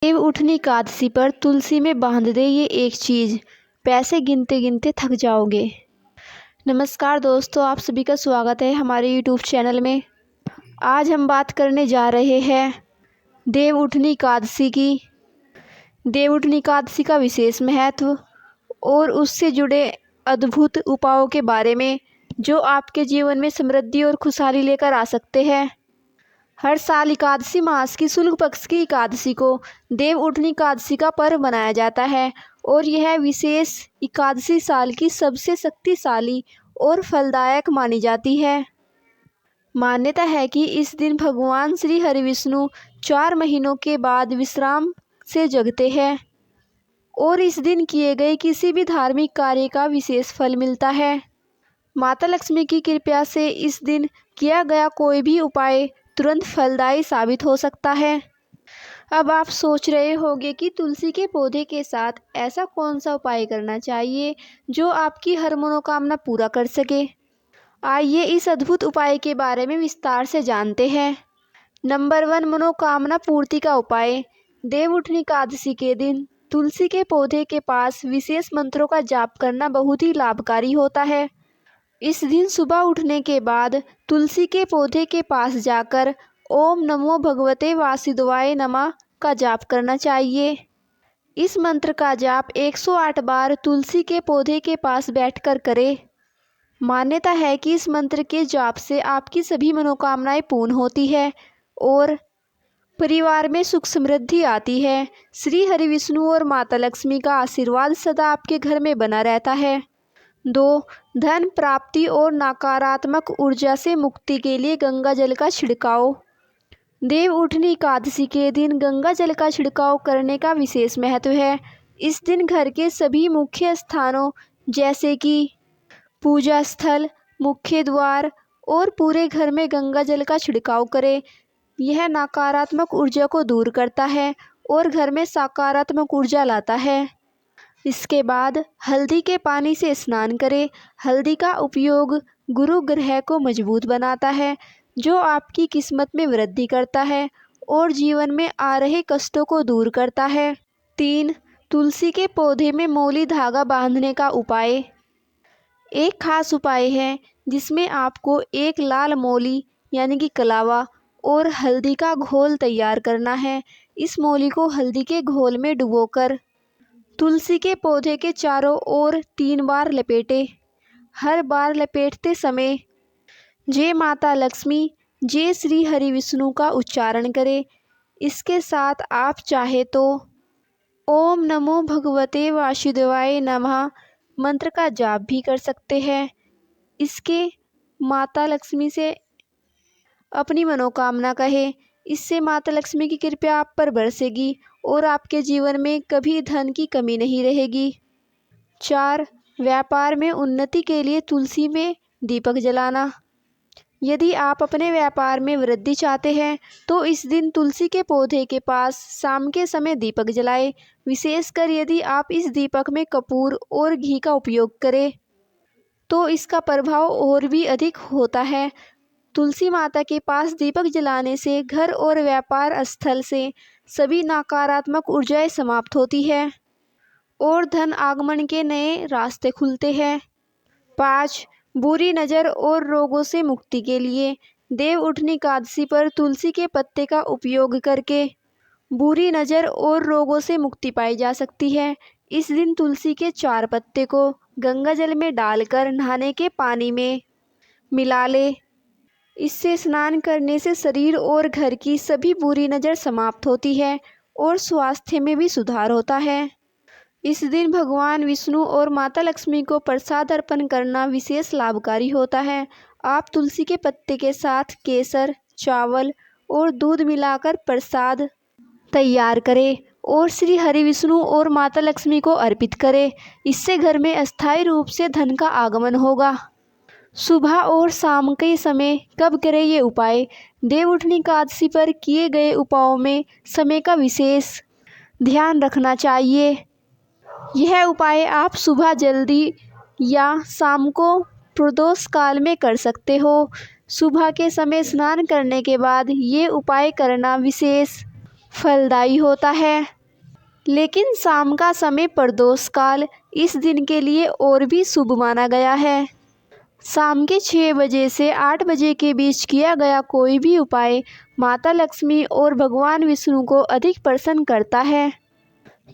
देव उठनी एकादशी पर तुलसी में बांध दे ये एक चीज़, पैसे गिनते गिनते थक जाओगे। नमस्कार दोस्तों, आप सभी का स्वागत है हमारे YouTube चैनल में। आज हम बात करने जा रहे हैं देव उठनी एकादशी की। देव उठनी एकादशी का विशेष महत्व और उससे जुड़े अद्भुत उपायों के बारे में, जो आपके जीवन में समृद्धि और खुशहाली लेकर आ सकते हैं। हर साल एकादशी मास की शुक्ल पक्ष की एकादशी को देव उठनी एकादशी का पर्व मनाया जाता है और यह विशेष एकादशी साल की सबसे शक्तिशाली और फलदायक मानी जाती है। मान्यता है कि इस दिन भगवान श्री हरि विष्णु 4 महीनों के बाद विश्राम से जगते हैं और इस दिन किए गए किसी भी धार्मिक कार्य का विशेष फल मिलता है। माता लक्ष्मी की कृपा से इस दिन किया गया कोई भी उपाय तुरंत फलदायी साबित हो सकता है। अब आप सोच रहे होंगे कि तुलसी के पौधे के साथ ऐसा कौन सा उपाय करना चाहिए जो आपकी हर मनोकामना पूरा कर सके। आइए इस अद्भुत उपाय के बारे में विस्तार से जानते हैं। नंबर 1, मनोकामना पूर्ति का उपाय। देव उठनी एकादशी के दिन तुलसी के पौधे के पास विशेष मंत्रों का जाप करना बहुत ही लाभकारी होता है। इस दिन सुबह उठने के बाद तुलसी के पौधे के पास जाकर ओम नमो भगवते वासुदेवाय नमः का जाप करना चाहिए। इस मंत्र का जाप 108 बार तुलसी के पौधे के पास बैठकर करें। मान्यता है कि इस मंत्र के जाप से आपकी सभी मनोकामनाएं पूर्ण होती है और परिवार में सुख समृद्धि आती है। श्री हरि विष्णु और माता लक्ष्मी का आशीर्वाद सदा आपके घर में बना रहता है। 2, धन प्राप्ति और नकारात्मक ऊर्जा से मुक्ति के लिए गंगा जल का छिड़काव। देव उठनी एकादशी के दिन गंगा जल का छिड़काव करने का विशेष महत्व है। इस दिन घर के सभी मुख्य स्थानों जैसे कि पूजा स्थल, मुख्य द्वार और पूरे घर में गंगा जल का छिड़काव करें। यह नकारात्मक ऊर्जा को दूर करता है और घर में सकारात्मक ऊर्जा लाता है। इसके बाद हल्दी के पानी से स्नान करें। हल्दी का उपयोग गुरु ग्रह को मजबूत बनाता है, जो आपकी किस्मत में वृद्धि करता है और जीवन में आ रहे कष्टों को दूर करता है। 3, तुलसी के पौधे में मौली धागा बांधने का उपाय। एक खास उपाय है जिसमें आपको एक लाल मौली यानी कि कलावा और हल्दी का घोल तैयार करना है। इस मौली को हल्दी के घोल में डुबोकर तुलसी के पौधे के चारों ओर 3 बार लपेटें। हर बार लपेटते समय जय माता लक्ष्मी, जय श्री हरि विष्णु का उच्चारण करें। इसके साथ आप चाहे तो ओम नमो भगवते वासुदेवाय नमः मंत्र का जाप भी कर सकते हैं। इसके माता लक्ष्मी से अपनी मनोकामना कहें। इससे माता लक्ष्मी की कृपा आप पर बरसेगी और आपके जीवन में कभी धन की कमी नहीं रहेगी। 4, व्यापार में उन्नति के लिए तुलसी में दीपक जलाना। यदि आप अपने व्यापार में वृद्धि चाहते हैं तो इस दिन तुलसी के पौधे के पास शाम के समय दीपक जलाएं। विशेषकर यदि आप इस दीपक में कपूर और घी का उपयोग करें तो इसका प्रभाव और भी अधिक होता है। तुलसी माता के पास दीपक जलाने से घर और व्यापार स्थल से सभी नकारात्मक ऊर्जाएं समाप्त होती है और धन आगमन के नए रास्ते खुलते हैं। 5, बुरी नज़र और रोगों से मुक्ति के लिए देव उठनी एकादशी पर तुलसी के पत्ते का उपयोग करके बुरी नज़र और रोगों से मुक्ति पाई जा सकती है। इस दिन तुलसी के 4 पत्ते को गंगा जल में डालकर नहाने के पानी में मिला लें। इससे स्नान करने से शरीर और घर की सभी बुरी नज़र समाप्त होती है और स्वास्थ्य में भी सुधार होता है। इस दिन भगवान विष्णु और माता लक्ष्मी को प्रसाद अर्पण करना विशेष लाभकारी होता है। आप तुलसी के पत्ते के साथ केसर, चावल और दूध मिलाकर प्रसाद तैयार करें और श्री हरि विष्णु और माता लक्ष्मी को अर्पित करें। इससे घर में अस्थायी रूप से धन का आगमन होगा। सुबह और शाम के समय कब करें ये उपाय। देव उठनी एकादशी पर किए गए उपायों में समय का विशेष ध्यान रखना चाहिए। यह उपाय आप सुबह जल्दी या शाम को प्रदोष काल में कर सकते हो। सुबह के समय स्नान करने के बाद ये उपाय करना विशेष फलदायी होता है। लेकिन शाम का समय प्रदोष काल इस दिन के लिए और भी शुभ माना गया है। शाम के 6 बजे से 8 बजे के बीच किया गया कोई भी उपाय माता लक्ष्मी और भगवान विष्णु को अधिक प्रसन्न करता है।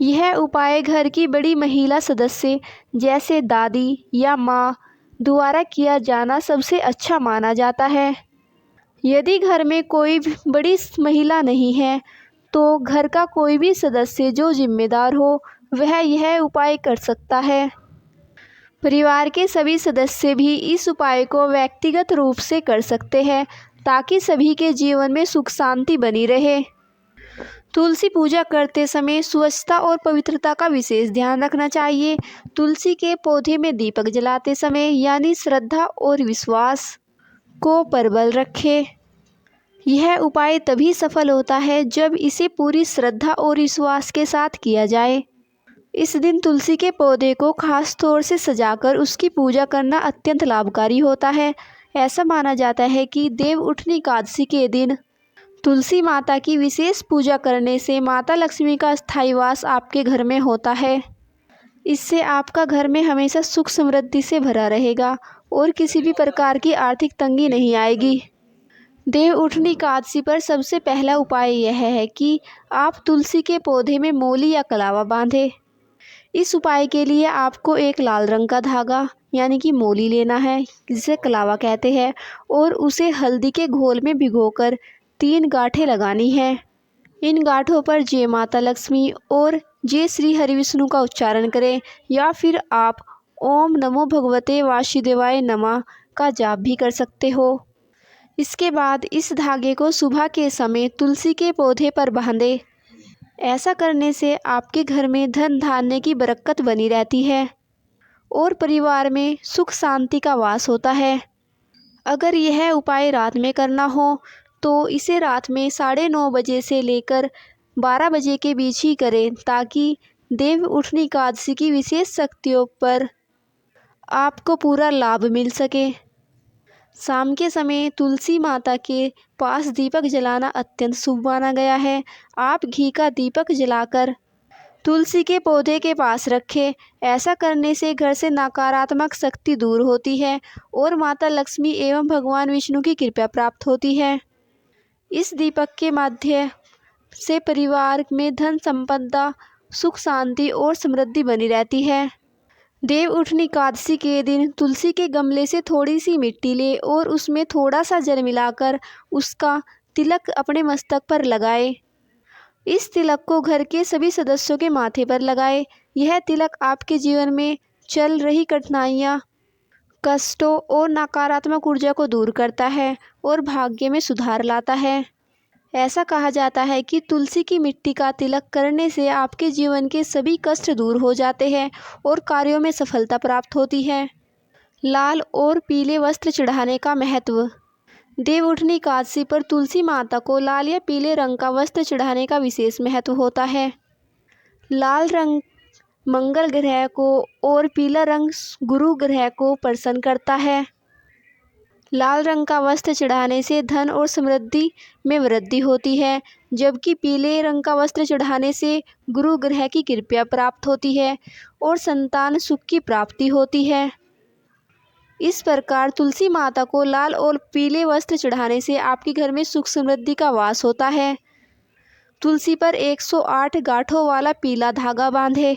यह उपाय घर की बड़ी महिला सदस्य जैसे दादी या माँ द्वारा किया जाना सबसे अच्छा माना जाता है। यदि घर में कोई भी बड़ी महिला नहीं है तो घर का कोई भी सदस्य जो जिम्मेदार हो वह यह उपाय कर सकता है। परिवार के सभी सदस्य भी इस उपाय को व्यक्तिगत रूप से कर सकते हैं ताकि सभी के जीवन में सुख शांति बनी रहे। तुलसी पूजा करते समय स्वच्छता और पवित्रता का विशेष ध्यान रखना चाहिए। तुलसी के पौधे में दीपक जलाते समय यानी श्रद्धा और विश्वास को प्रबल रखें। यह उपाय तभी सफल होता है जब इसे पूरी श्रद्धा और विश्वास के साथ किया जाए। इस दिन तुलसी के पौधे को खास तौर से सजाकर उसकी पूजा करना अत्यंत लाभकारी होता है। ऐसा माना जाता है कि देव उठनी एकादशी के दिन तुलसी माता की विशेष पूजा करने से माता लक्ष्मी का स्थायी वास आपके घर में होता है। इससे आपका घर में हमेशा सुख समृद्धि से भरा रहेगा और किसी भी प्रकार की आर्थिक तंगी नहीं आएगी। देव उठनी एकादशी पर सबसे पहला उपाय यह है कि आप तुलसी के पौधे में मोली या कलावा बांधें। इस उपाय के लिए आपको एक लाल रंग का धागा यानी कि मोली लेना है, जिसे कलावा कहते हैं, और उसे हल्दी के घोल में भिगोकर 3 गांठें लगानी है। इन गांठों पर जय माता लक्ष्मी और जय श्री हरिविष्णु का उच्चारण करें या फिर आप ओम नमो भगवते वासुदेवाय नमः का जाप भी कर सकते हो। इसके बाद इस धागे को सुबह के समय तुलसी के पौधे पर बांधें। ऐसा करने से आपके घर में धन धान्य की बरकत बनी रहती है और परिवार में सुख शांति का वास होता है। अगर यह उपाय रात में करना हो तो इसे रात में 9:30 बजे से लेकर 12 बजे के बीच ही करें ताकि देव उठनी एकादशी की विशेष शक्तियों पर आपको पूरा लाभ मिल सके। शाम के समय तुलसी माता के पास दीपक जलाना अत्यंत शुभ माना गया है। आप घी का दीपक जलाकर तुलसी के पौधे के पास रखें। ऐसा करने से घर से नकारात्मक शक्ति दूर होती है और माता लक्ष्मी एवं भगवान विष्णु की कृपा प्राप्त होती है। इस दीपक के माध्यम से परिवार में धन संपदा, सुख शांति और समृद्धि बनी रहती है। देव उठनी एकादशी के दिन तुलसी के गमले से थोड़ी सी मिट्टी ले और उसमें थोड़ा सा जल मिलाकर उसका तिलक अपने मस्तक पर लगाए। इस तिलक को घर के सभी सदस्यों के माथे पर लगाए। यह तिलक आपके जीवन में चल रही कठिनाइयाँ, कष्टों और नकारात्मक ऊर्जा को दूर करता है और भाग्य में सुधार लाता है। ऐसा कहा जाता है कि तुलसी की मिट्टी का तिलक करने से आपके जीवन के सभी कष्ट दूर हो जाते हैं और कार्यों में सफलता प्राप्त होती है। लाल और पीले वस्त्र चढ़ाने का महत्व। देव उठनी एकादशी पर तुलसी माता को लाल या पीले रंग का वस्त्र चढ़ाने का विशेष महत्व होता है। लाल रंग मंगल ग्रह को और पीला रंग गुरु ग्रह को प्रसन्न करता है। लाल रंग का वस्त्र चढ़ाने से धन और समृद्धि में वृद्धि होती है, जबकि पीले रंग का वस्त्र चढ़ाने से गुरु ग्रह की कृपा प्राप्त होती है और संतान सुख की प्राप्ति होती है। इस प्रकार तुलसी माता को लाल और पीले वस्त्र चढ़ाने से आपके घर में सुख समृद्धि का वास होता है। तुलसी पर 108 गांठों वाला पीला धागा बांधे।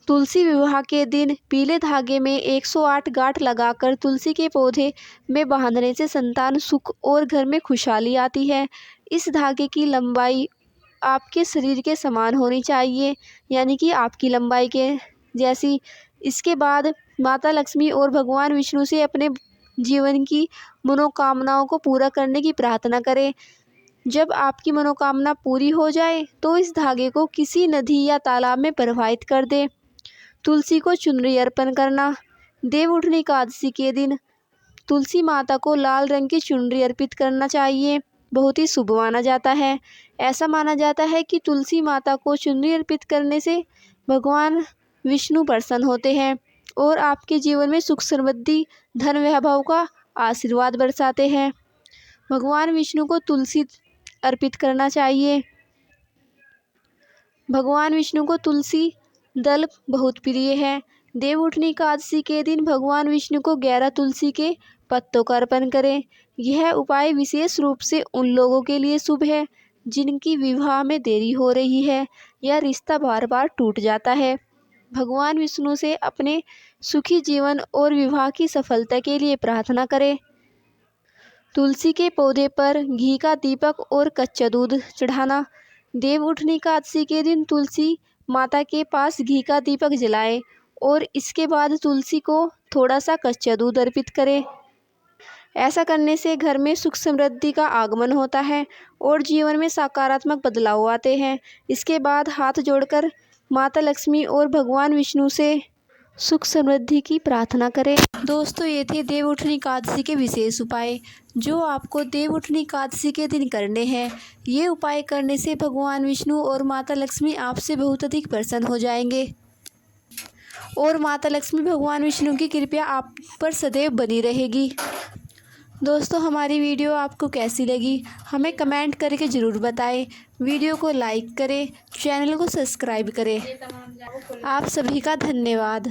तुलसी विवाह के दिन पीले धागे में 108 गांठ लगाकर तुलसी के पौधे में बांधने से संतान सुख और घर में खुशहाली आती है। इस धागे की लंबाई आपके शरीर के समान होनी चाहिए, यानी कि आपकी लंबाई के जैसी। इसके बाद माता लक्ष्मी और भगवान विष्णु से अपने जीवन की मनोकामनाओं को पूरा करने की प्रार्थना करें। जब आपकी मनोकामना पूरी हो जाए तो इस धागे को किसी नदी या तालाब में प्रवाहित कर दें। तुलसी को चुनरी अर्पण करना। देव उठनी एकादशी के दिन तुलसी माता को लाल रंग की चुनरी अर्पित करना चाहिए, बहुत ही शुभ माना जाता है। ऐसा माना जाता है कि तुलसी माता को चुनरी अर्पित करने से भगवान विष्णु प्रसन्न होते हैं और आपके जीवन में सुख समृद्धि, धन वैभव का आशीर्वाद बरसाते हैं। भगवान विष्णु को तुलसी अर्पित करना चाहिए। भगवान विष्णु को तुलसी दल बहुत प्रिय है। देवउठनी एकादशी के दिन भगवान विष्णु को 11 तुलसी के पत्तों का अर्पण करें। यह उपाय विशेष रूप से उन लोगों के लिए शुभ है जिनकी विवाह में देरी हो रही है या रिश्ता बार बार टूट जाता है। भगवान विष्णु से अपने सुखी जीवन और विवाह की सफलता के लिए प्रार्थना करें। तुलसी के पौधे पर घी का दीपक और कच्चा दूध चढ़ाना। देवउठनी एकादशी के दिन तुलसी माता के पास घी का दीपक जलाएं और इसके बाद तुलसी को थोड़ा सा कच्चा दूध अर्पित करें। ऐसा करने से घर में सुख समृद्धि का आगमन होता है और जीवन में सकारात्मक बदलाव आते हैं। इसके बाद हाथ जोड़कर माता लक्ष्मी और भगवान विष्णु से सुख समृद्धि की प्रार्थना करें। दोस्तों, ये थे देवउठनी एकादशी के विशेष उपाय जो आपको देवउठनी एकादशी के दिन करने हैं। ये उपाय करने से भगवान विष्णु और माता लक्ष्मी आपसे बहुत अधिक प्रसन्न हो जाएंगे और माता लक्ष्मी भगवान विष्णु की कृपा आप पर सदैव बनी रहेगी। दोस्तों, हमारी वीडियो आपको कैसी लगी हमें कमेंट करके ज़रूर बताएं। वीडियो को लाइक करें, चैनल को सब्सक्राइब करें। आप सभी का धन्यवाद।